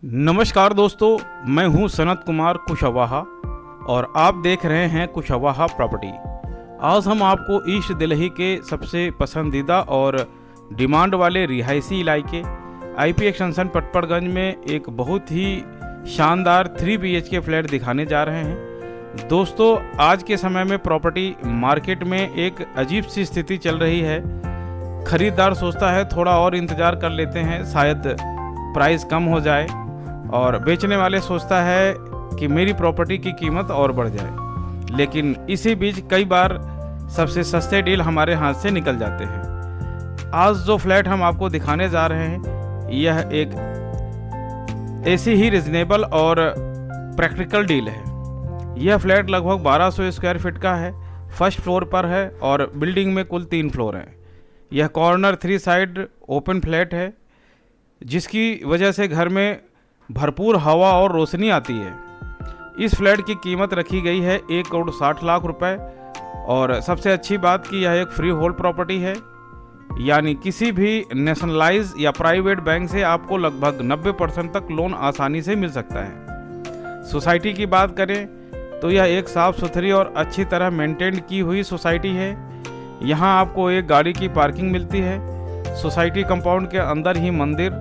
नमस्कार दोस्तों, मैं हूं सनत कुमार कुशवाहा और आप देख रहे हैं कुशवाहा प्रॉपर्टी। आज हम आपको ईस्ट दिल्ली के सबसे पसंदीदा और डिमांड वाले रिहायशी इलाके आईपी एक्सटेंशन पटपड़गंज में एक बहुत ही शानदार 3 BHK फ्लैट दिखाने जा रहे हैं। दोस्तों, आज के समय में प्रॉपर्टी मार्केट में एक अजीब सी स्थिति चल रही है। खरीदार सोचता है थोड़ा और इंतज़ार कर लेते हैं, शायद प्राइस कम हो जाए, और बेचने वाले सोचता है कि मेरी प्रॉपर्टी की कीमत और बढ़ जाए। लेकिन इसी बीच कई बार सबसे सस्ते डील हमारे हाथ से निकल जाते हैं। आज जो फ्लैट हम आपको दिखाने जा रहे हैं, यह एक ऐसी ही रिजनेबल और प्रैक्टिकल डील है। यह फ्लैट लगभग 1200 स्क्वायर फीट का है, फर्स्ट फ्लोर पर है और बिल्डिंग में कुल 3 फ्लोर हैं। यह कॉर्नर 3 साइड ओपन फ्लैट है, जिसकी वजह से घर में भरपूर हवा और रोशनी आती है। इस फ्लैट की कीमत रखी गई है 1,60,00,000 रुपए, और सबसे अच्छी बात कि यह एक फ्री होल्ड प्रॉपर्टी है, यानी किसी भी नेशनलाइज या प्राइवेट बैंक से आपको लगभग 90% तक लोन आसानी से मिल सकता है। सोसाइटी की बात करें तो यह एक साफ़ सुथरी और अच्छी तरह मेंटेन की हुई सोसाइटी है। यहाँ आपको एक गाड़ी की पार्किंग मिलती है। सोसाइटी कंपाउंड के अंदर ही मंदिर,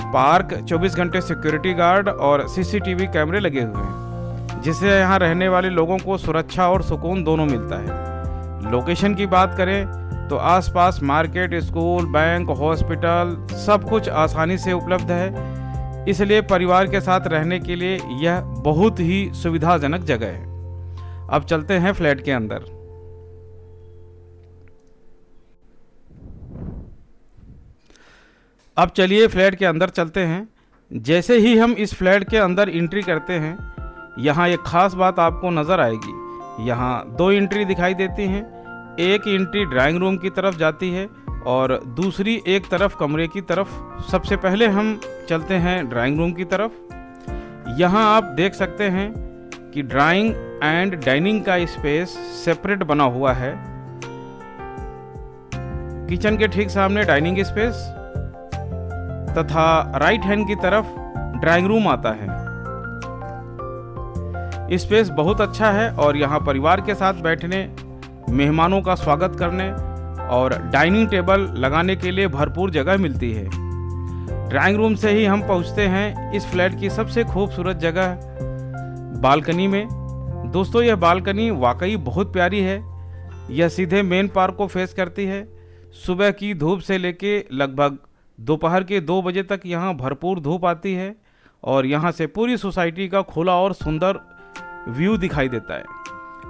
पार्क, 24 घंटे सिक्योरिटी गार्ड और CCTV कैमरे लगे हुए हैं, जिससे यहाँ रहने वाले लोगों को सुरक्षा और सुकून दोनों मिलता है। लोकेशन की बात करें तो आसपास मार्केट, स्कूल, बैंक, हॉस्पिटल सब कुछ आसानी से उपलब्ध है, इसलिए परिवार के साथ रहने के लिए यह बहुत ही सुविधाजनक जगह है। अब चलते हैं फ्लैट के अंदर। अब चलिए फ्लैट के अंदर चलते हैं। जैसे ही हम इस फ्लैट के अंदर एंट्री करते हैं, यहाँ एक ख़ास बात आपको नज़र आएगी। यहाँ 2 एंट्री दिखाई देती हैं। एक एंट्री ड्राइंग रूम की तरफ जाती है और दूसरी एक तरफ कमरे की तरफ। सबसे पहले हम चलते हैं ड्राइंग रूम की तरफ। यहाँ आप देख सकते हैं कि ड्राइंग एंड डाइनिंग का स्पेस सेपरेट बना हुआ है। किचन के ठीक सामने डाइनिंग स्पेस तथा राइट हैंड की तरफ ड्राइंग रूम आता है। स्पेस बहुत अच्छा है और यहाँ परिवार के साथ बैठने, मेहमानों का स्वागत करने और डाइनिंग टेबल लगाने के लिए भरपूर जगह मिलती है। ड्राइंग रूम से ही हम पहुँचते हैं इस फ्लैट की सबसे खूबसूरत जगह, बालकनी में। दोस्तों, यह बालकनी वाकई बहुत प्यारी है। यह सीधे मेन पार्क को फेस करती है। सुबह की धूप से लेके लगभग दोपहर के 2 बजे तक यहाँ भरपूर धूप आती है और यहाँ से पूरी सोसाइटी का खुला और सुंदर व्यू दिखाई देता है।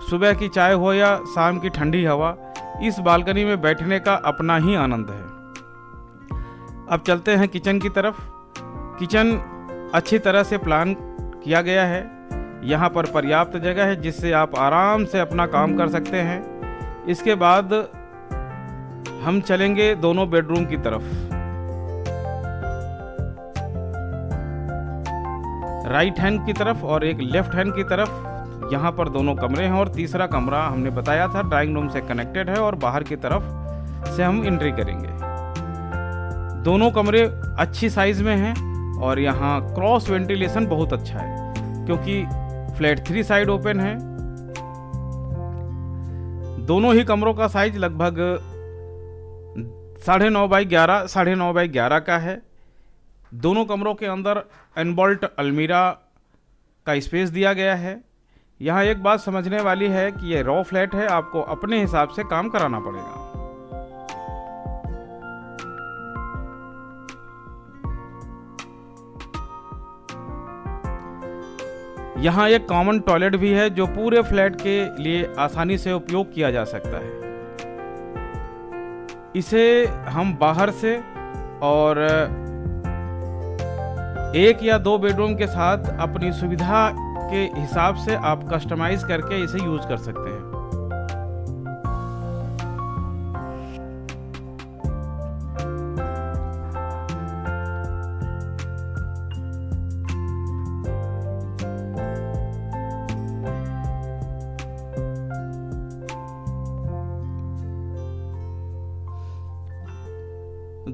सुबह की चाय हो या शाम की ठंडी हवा, इस बालकनी में बैठने का अपना ही आनंद है। अब चलते हैं किचन की तरफ। किचन अच्छी तरह से प्लान किया गया है। यहाँ पर पर्याप्त जगह है जिससे आप आराम से अपना काम कर सकते हैं। इसके बाद हम चलेंगे दोनों बेडरूम की तरफ। राइट हैंड की तरफ और एक लेफ्ट हैंड की तरफ यहाँ पर दोनों कमरे हैं, और तीसरा कमरा हमने बताया था ड्राइंग रूम से कनेक्टेड है और बाहर की तरफ से हम एंट्री करेंगे। दोनों कमरे अच्छी साइज में हैं और यहाँ क्रॉस वेंटिलेशन बहुत अच्छा है, क्योंकि फ्लैट 3 साइड ओपन है। दोनों ही कमरों का साइज लगभग 9.5 बाई 11, 9.5 बाई 11 का है। दोनों कमरों के अंदर इनबिल्ट अलमीरा का स्पेस दिया गया है। यहाँ एक बात समझने वाली है कि यह रॉ फ्लैट है, आपको अपने हिसाब से काम कराना पड़ेगा। यहाँ एक कॉमन टॉयलेट भी है जो पूरे फ्लैट के लिए आसानी से उपयोग किया जा सकता है। इसे हम बाहर से और 1 या 2 बेडरूम के साथ अपनी सुविधा के हिसाब से आप कस्टमाइज करके इसे यूज कर सकते हैं।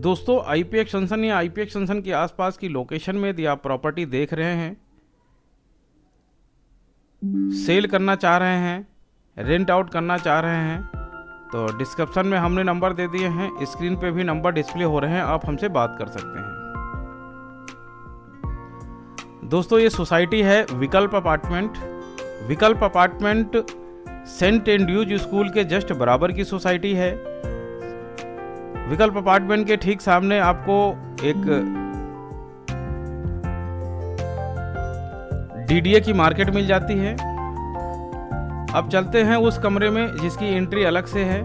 दोस्तों आईपी एक्सटेंशन या आईपी एक्सटेंशन के आसपास की लोकेशन में यदि आप प्रॉपर्टी देख रहे हैं, सेल करना चाह रहे हैं, रेंट आउट करना चाह रहे हैं, तो डिस्क्रिप्शन में हमने नंबर दे दिए हैं, स्क्रीन पे भी नंबर डिस्प्ले हो रहे हैं, आप हमसे बात कर सकते हैं। दोस्तों ये सोसाइटी है विकल्प अपार्टमेंट। विकल्प अपार्टमेंट सेंट एंड्रयूज स्कूल के जस्ट बराबर की सोसाइटी है। विकल्प अपार्टमेंट के ठीक सामने आपको एक डीडीए की मार्केट मिल जाती है। अब चलते हैं उस कमरे में जिसकी एंट्री अलग से है।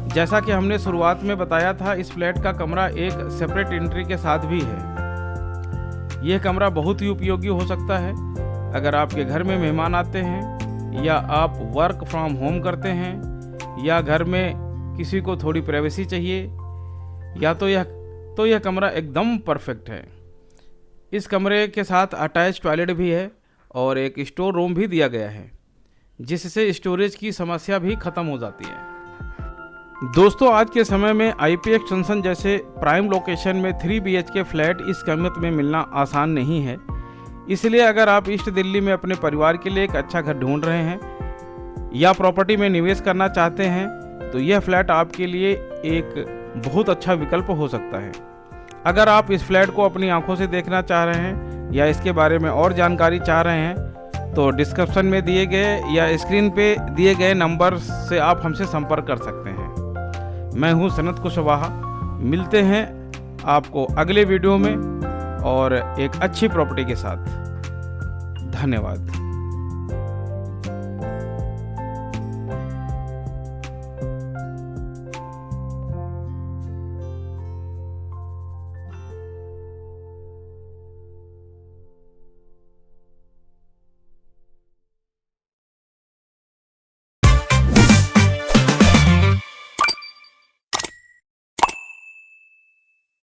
जैसा कि हमने शुरुआत में बताया था, इस फ्लैट का कमरा एक सेपरेट एंट्री के साथ भी है। यह कमरा बहुत ही उपयोगी हो सकता है अगर आपके घर में मेहमान आते हैं, या आप वर्क फ्रॉम होम करते हैं, या घर में किसी को थोड़ी प्राइवेसी चाहिए, या तो यह कमरा एकदम परफेक्ट है। इस कमरे के साथ अटैच टॉयलेट भी है और एक स्टोर रूम भी दिया गया है, जिससे स्टोरेज की समस्या भी खत्म हो जाती है। दोस्तों आज के समय में आईपी एक्सटेंशन जैसे प्राइम लोकेशन में 3 BHK फ्लैट इस कीमत में मिलना आसान नहीं है। इसलिए अगर आप ईस्ट दिल्ली में अपने परिवार के लिए एक अच्छा घर ढूंढ रहे हैं या प्रॉपर्टी में निवेश करना चाहते हैं, तो यह फ्लैट आपके लिए एक बहुत अच्छा विकल्प हो सकता है। अगर आप इस फ्लैट को अपनी आंखों से देखना चाह रहे हैं या इसके बारे में और जानकारी चाह रहे हैं, तो डिस्क्रिप्शन में दिए गए या स्क्रीन पे दिए गए नंबर से आप हमसे संपर्क कर सकते हैं। मैं हूं सनत कुशवाहा। मिलते हैं आपको अगले वीडियो में और एक अच्छी प्रॉपर्टी के साथ। धन्यवाद।